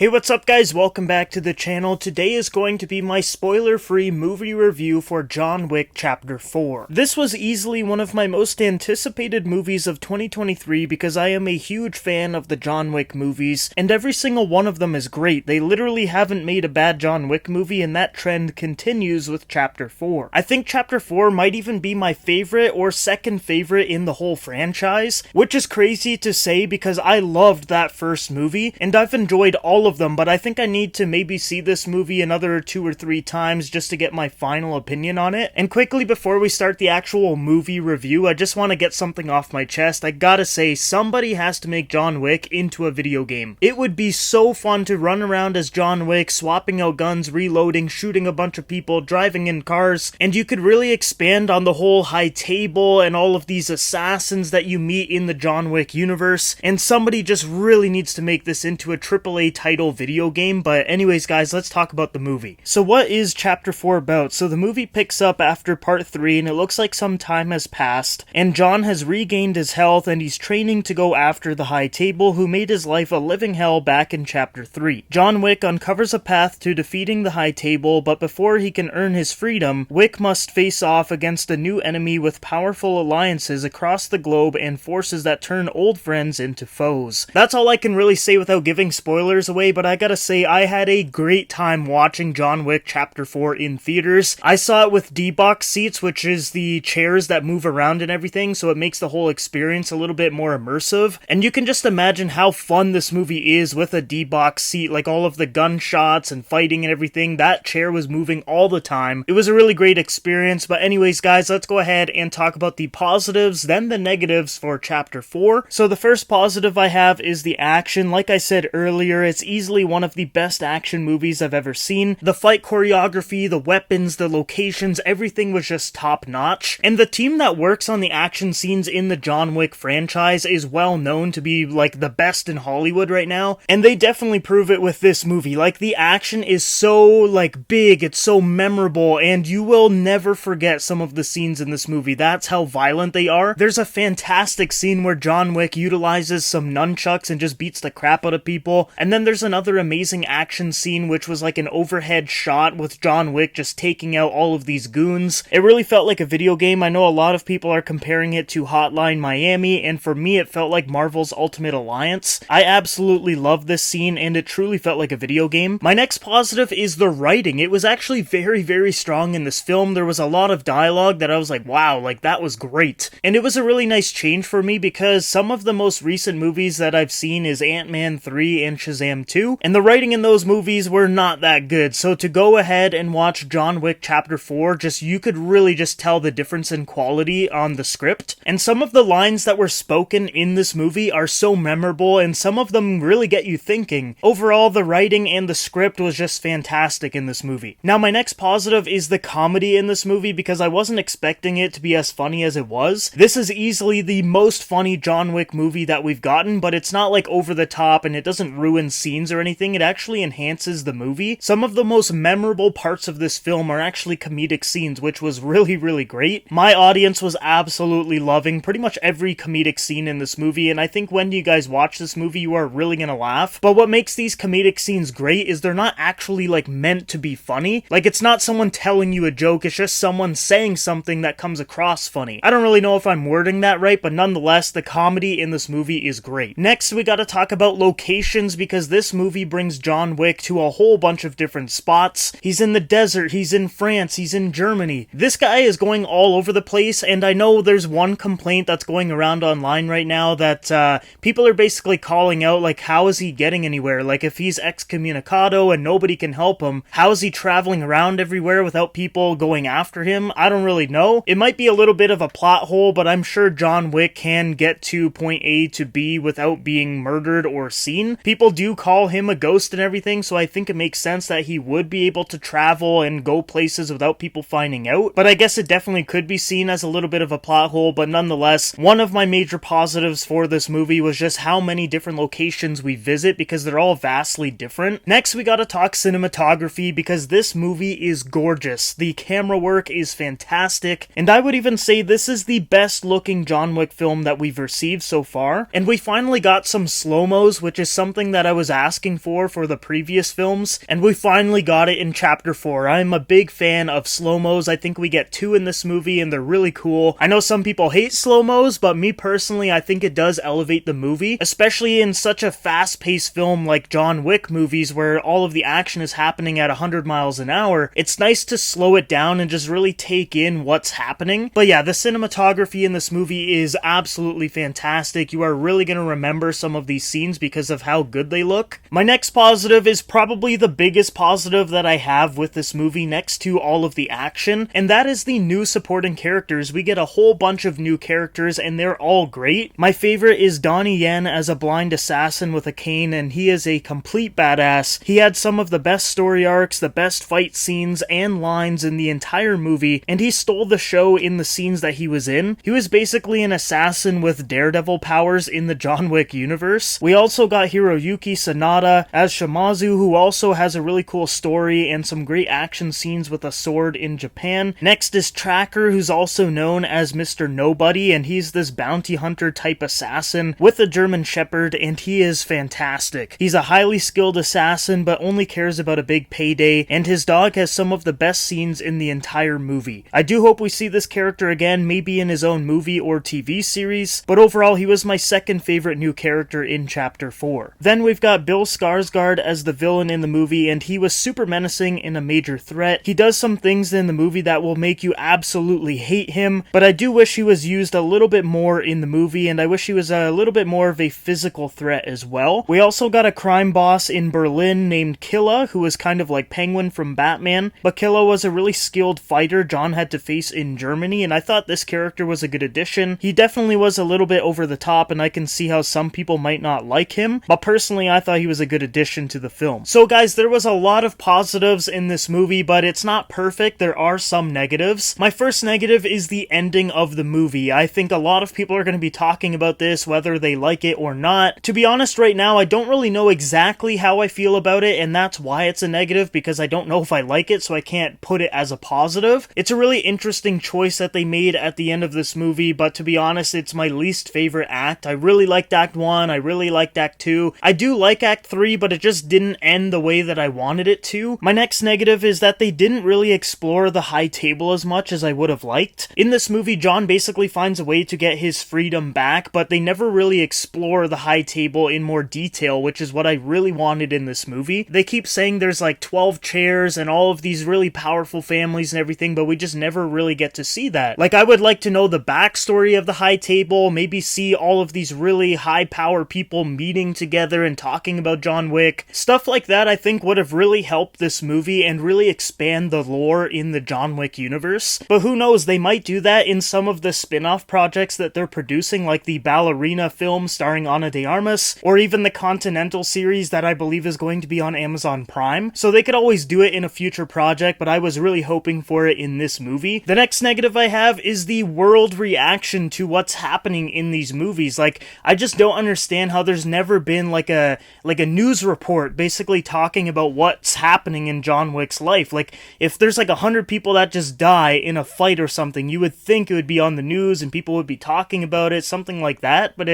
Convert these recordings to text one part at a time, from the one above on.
Hey, what's up guys? Welcome back to the channel. Today is going to be my spoiler-free movie review for John Wick Chapter 4. This was easily one of my most anticipated movies of 2023 because I am a huge fan of the John Wick movies, and every single one of them is great. They literally haven't made a bad John Wick movie, and that trend continues with Chapter 4. I think Chapter 4 might even be my favorite or second favorite in the whole franchise, which is crazy to say because I loved that first movie, and I've enjoyed all of them, but I think I need to maybe see this movie another 2 or 3 times just to get my final opinion on it. And quickly before we start the actual movie review, I just want to get something off my chest. I gotta say, somebody has to make John Wick into a video game. It would be so fun to run around as John Wick, swapping out guns, reloading, shooting a bunch of people, driving in cars, and you could really expand on the whole high table and all of these assassins that you meet in the John Wick universe, and somebody just really needs to make this into a AAA title video game. But anyways guys, let's talk about the movie. So what is Chapter 4 about? So the movie picks up after Part 3 and it looks like some time has passed and John has regained his health and he's training to go after the High Table who made his life a living hell back in Chapter 3. John Wick uncovers a path to defeating the High Table, but before he can earn his freedom, Wick must face off against a new enemy with powerful alliances across the globe and forces that turn old friends into foes. That's all I can really say without giving spoilers away, but I gotta say, I had a great time watching John Wick Chapter 4 in theaters. I saw it with D-Box seats, which is the chairs that move around and everything, so it makes the whole experience a little bit more immersive. And you can just imagine how fun this movie is with a D-Box seat, like all of the gunshots and fighting and everything. That chair was moving all the time. It was a really great experience, but anyways guys, let's go ahead and talk about the positives, then the negatives for Chapter 4. So the first positive I have is the action. Like I said earlier, it's easily one of the best action movies I've ever seen. The fight choreography, the weapons, the locations, everything was just top notch. And the team that works on the action scenes in the John Wick franchise is well known to be like the best in Hollywood right now. And they definitely prove it with this movie. Like the action is so like big, it's so memorable, and you will never forget some of the scenes in this movie. That's how violent they are. There's a fantastic scene where John Wick utilizes some nunchucks and just beats the crap out of people. And then there's another amazing action scene which was like an overhead shot with John Wick just taking out all of these goons. It really felt like a video game. I know a lot of people are comparing it to Hotline Miami, and for me it felt like Marvel's Ultimate Alliance. I absolutely love this scene and it truly felt like a video game. My next positive is the writing. It was actually very strong in this film. There was a lot of dialogue that I was like, wow, like that was great. And it was a really nice change for me because some of the most recent movies that I've seen is Ant-Man 3 and Shazam 2, and the writing in those movies were not that good. So to go ahead and watch John Wick Chapter 4, you could really just tell the difference in quality on the script. And some of the lines that were spoken in this movie are so memorable, and some of them really get you thinking. Overall, the writing and the script was just fantastic in this movie. Now, my next positive is the comedy in this movie because I wasn't expecting it to be as funny as it was. This is easily the most funny John Wick movie that we've gotten, but it's not like over the top and it doesn't ruin scenes or anything. It actually enhances the movie. Some of the most memorable parts of this film are actually comedic scenes, which was really great. My audience was absolutely loving pretty much every comedic scene in this movie, and I think when you guys watch this movie, you are really gonna laugh. But what makes these comedic scenes great is they're not actually like meant to be funny. Like it's not someone telling you a joke, it's just someone saying something that comes across funny. I don't really know if I'm wording that right, but nonetheless, the comedy in this movie is great. Next, we gotta talk about locations because this movie brings John Wick to a whole bunch of different spots. He's in the desert, he's in France, he's in Germany. This guy is going all over the place, and I know there's one complaint that's going around online right now that people are basically calling out, like, how is he getting anywhere? Like, if he's excommunicado and nobody can help him, how is he traveling around everywhere without people going after him? I don't really know. It might be a little bit of a plot hole, but I'm sure John Wick can get to point A to B without being murdered or seen. People do call him a ghost and everything, so I think it makes sense that he would be able to travel and go places without people finding out. But I guess it definitely could be seen as a little bit of a plot hole, but nonetheless, one of my major positives for this movie was just how many different locations we visit because they're all vastly different. Next, we gotta talk cinematography because this movie is gorgeous. The camera work is fantastic, and I would even say this is the best looking John Wick film that we've received so far. And we finally got some slow-mos, which is something that I was asking asking for the previous films, and we finally got it in Chapter 4. I'm a big fan of slow-mos. I think we get 2 in this movie, and they're really cool. I know some people hate slow-mos, but me personally, I think it does elevate the movie, especially in such a fast-paced film like John Wick movies where all of the action is happening at 100 miles an hour. It's nice to slow it down and just really take in what's happening. But yeah, the cinematography in this movie is absolutely fantastic. You are really going to remember some of these scenes because of how good they look. My next positive is probably the biggest positive that I have with this movie next to all of the action, and that is the new supporting characters. We get a whole bunch of new characters and they're all great. My favorite is Donnie Yen as a blind assassin with a cane, and he is a complete badass. He had some of the best story arcs, the best fight scenes and lines in the entire movie, and he stole the show in the scenes that he was in. He was basically an assassin with daredevil powers in the John Wick universe. We also got Hiroyuki Sanada as Shimazu, who also has a really cool story and some great action scenes with a sword in Japan. Next is Tracker, who's also known as Mr. Nobody, and he's this bounty hunter type assassin with a German Shepherd, and he is fantastic. He's a highly skilled assassin, but only cares about a big payday, and his dog has some of the best scenes in the entire movie. I do hope we see this character again, maybe in his own movie or TV series, but overall he was my second favorite new character in Chapter 4. Then we've got Bill Skarsgård as the villain in the movie, and he was super menacing and a major threat. He does some things in the movie that will make you absolutely hate him, but I do wish he was used a little bit more in the movie, and I wish he was a little bit more of a physical threat as well. We also got a crime boss in Berlin named Killa, who was kind of like Penguin from Batman, but Killa was a really skilled fighter John had to face in Germany, and I thought this character was a good addition. He definitely was a little bit over the top, and I can see how some people might not like him, but personally I thought he was a good addition to the film. So guys, there was a lot of positives in this movie, but it's not perfect. There are some negatives. My first negative is the ending of the movie. I think a lot of people are going to be talking about this, whether they like it or not. To be honest, right now, I don't really know exactly how I feel about it, and that's why it's a negative, because I don't know if I like it, so I can't put it as a positive. It's a really interesting choice that they made at the end of this movie, but to be honest, it's my least favorite act. I really liked Act 1, I really liked Act 2. I do like Act 3, but it just didn't end the way that I wanted it to. My next negative is that they didn't really explore the high table as much as I would have liked. In this movie, John basically finds a way to get his freedom back, but they never really explore the high table in more detail, which is what I really wanted in this movie. They keep saying there's like 12 chairs and all of these really powerful families and everything, but we just never really get to see that. Like, I would like to know the backstory of the high table, maybe see all of these really high power people meeting together and talking about John Wick. Stuff like that I think would have really helped this movie and really expand the lore in the John Wick universe. But who knows, they might do that in some of the spin-off projects that they're producing, like the Ballerina film starring Ana de Armas, or even the Continental series that I believe is going to be on Amazon Prime. So they could always do it in a future project, but I was really hoping for it in this movie. The next negative I have is the world reaction to what's happening in these movies. Like, I just don't understand how there's never been like a news report basically talking about what's happening in John Wick's life. Like, if there's like 100 people that just die in a fight or something, you would think it would be on the news and people would be talking about it, something like that, but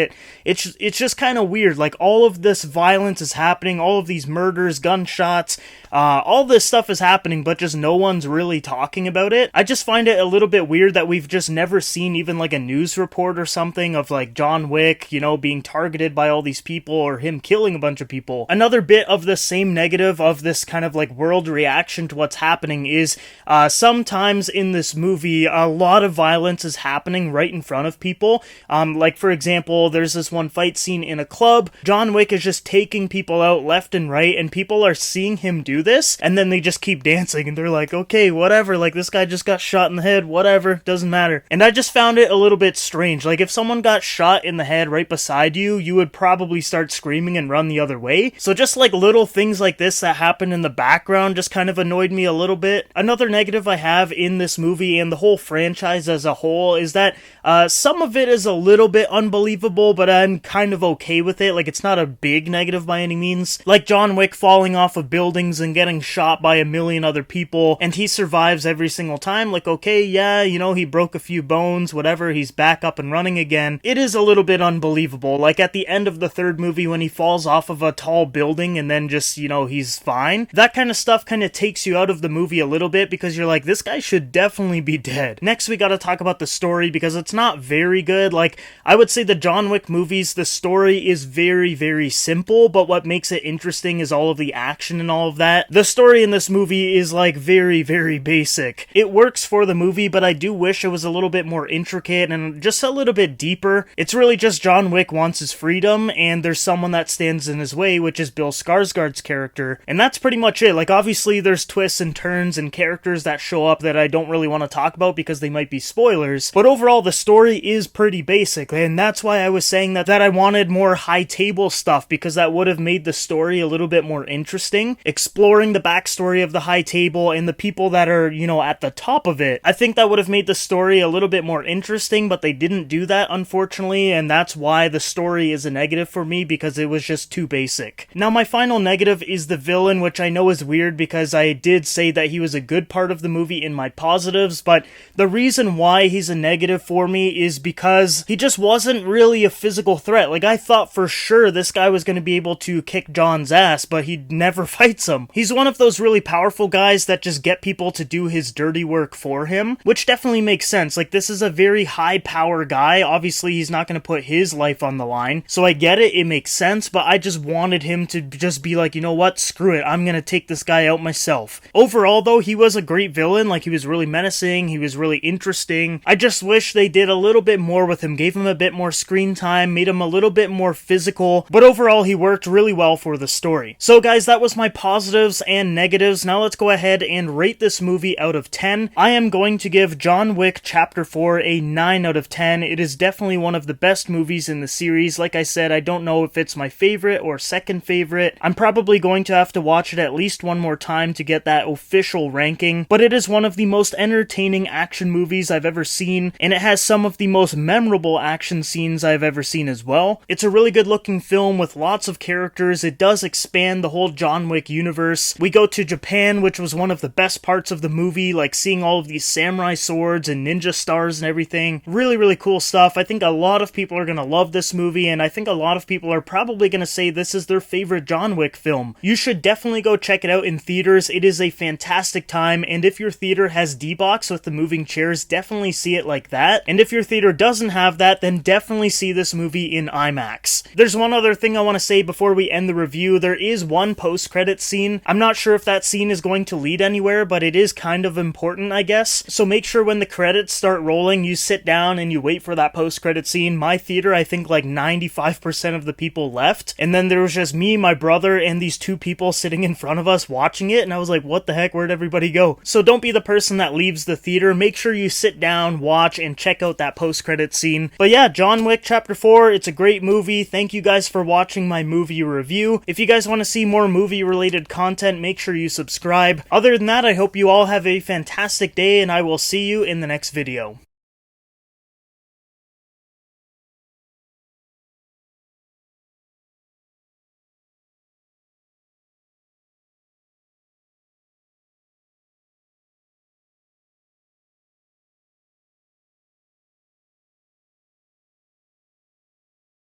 it's just kind of weird. Like, all of this violence is happening, all of these murders, gunshots, all this stuff is happening, but just no one's really talking about it. I just find it a little bit weird that we've just never seen even like a news report or something of like John Wick, you know, being targeted by all these people or him killing a bunch of people. Another bit of the same negative of this kind of like world reaction to what's happening is sometimes in this movie a lot of violence is happening right in front of people. Like, for example, there's this one fight scene in a club. John Wick is just taking people out left and right, and people are seeing him do this, and then they just keep dancing, and they're like, okay, whatever, like, this guy just got shot in the head, whatever, doesn't matter. And I just found it a little bit strange. Like, if someone got shot in the head right beside you, you would probably start screaming and run the other way. So just like little things like this that happen in the background just kind of annoyed me a little bit. Another negative I have in this movie and the whole franchise as a whole is that some of it is a little bit unbelievable, but I'm kind of okay with it. Like, it's not a big negative by any means. Like John Wick falling off of buildings and getting shot by a million other people, and he survives every single time. Like, okay, yeah, you know, he broke a few bones, whatever, he's back up and running again. It is a little bit unbelievable. Like, at the end of the third movie when he falls off of of a tall building and then just, you know, he's fine. That kind of stuff kind of takes you out of the movie a little bit because you're like, this guy should definitely be dead. Next, we gotta talk about the story because it's not very good. Like, I would say the John Wick movies, the story is very, very simple, but what makes it interesting is all of the action and all of that. The story in this movie is like very, very basic. It works for the movie, but I do wish it was a little bit more intricate and just a little bit deeper. It's really just John Wick wants his freedom, and there's someone that stands in his way, which is Bill Skarsgård's character, and that's pretty much it. Like, obviously there's twists and turns and characters that show up that I don't really want to talk about because they might be spoilers, but overall the story is pretty basic, and that's why I was saying that I wanted more high table stuff, because that would have made the story a little bit more interesting, exploring the backstory of the high table and the people that are, you know, at the top of it. I think that would have made the story a little bit more interesting, but they didn't do that, unfortunately, and that's why the story is a negative for me, because it was just too basic. Now, my final negative is the villain, which I know is weird because I did say that he was a good part of the movie in my positives, but the reason why he's a negative for me is because he just wasn't really a physical threat. Like, I thought for sure this guy was going to be able to kick John's ass, but he never fights him. He's one of those really powerful guys that just get people to do his dirty work for him, which definitely makes sense. Like, this is a very high power guy. Obviously, he's not going to put his life on the line, so I get it, it makes sense, but I just wanted him to just be like, you know what, screw it, I'm going to take this guy out myself. Overall, though, he was a great villain. Like, he was really menacing, he was really interesting. I just wish they did a little bit more with him, gave him a bit more screen time, made him a little bit more physical, but overall, he worked really well for the story. So guys, that was my positives and negatives. Now let's go ahead and rate this movie out of 10. I am going to give John Wick Chapter 4 a 9 out of 10. It is definitely one of the best movies in the series. Like I said, I don't know if it's my favorite or second favorite. I'm probably going to have to watch it at least one more time to get that official ranking, but it is one of the most entertaining action movies I've ever seen, and it has some of the most memorable action scenes I've ever seen as well. It's a really good looking film with lots of characters. It does expand the whole John Wick universe. We go to Japan, which was one of the best parts of the movie, like seeing all of these samurai swords and ninja stars and everything. Really, really cool stuff. I think a lot of people are going to love this movie, and I think a lot of people are probably going to say this is their favorite John Wick film. You should definitely go check it out in theaters. It is a fantastic time, and if your theater has D-Box with the moving chairs, definitely see it like that. And if your theater doesn't have that, then definitely see this movie in IMAX. There's one other thing I want to say before we end the review. There is one post-credit scene. I'm not sure if that scene is going to lead anywhere, but it is kind of important, I guess. So make sure when the credits start rolling, you sit down and you wait for that post-credit scene. My theater, I think like 95% of the people left, and then there was just me, my brother, and these two people sitting in front of us watching it, and I was like, what the heck, where'd everybody go? So don't be the person that leaves the theater. Make sure you sit down, watch, and check out that post-credit scene. But yeah, John Wick Chapter 4, it's a great movie. Thank you guys for watching my movie review. If you guys want to see more movie-related content, make sure you subscribe. Other than that, I hope you all have a fantastic day, and I will see you in the next video.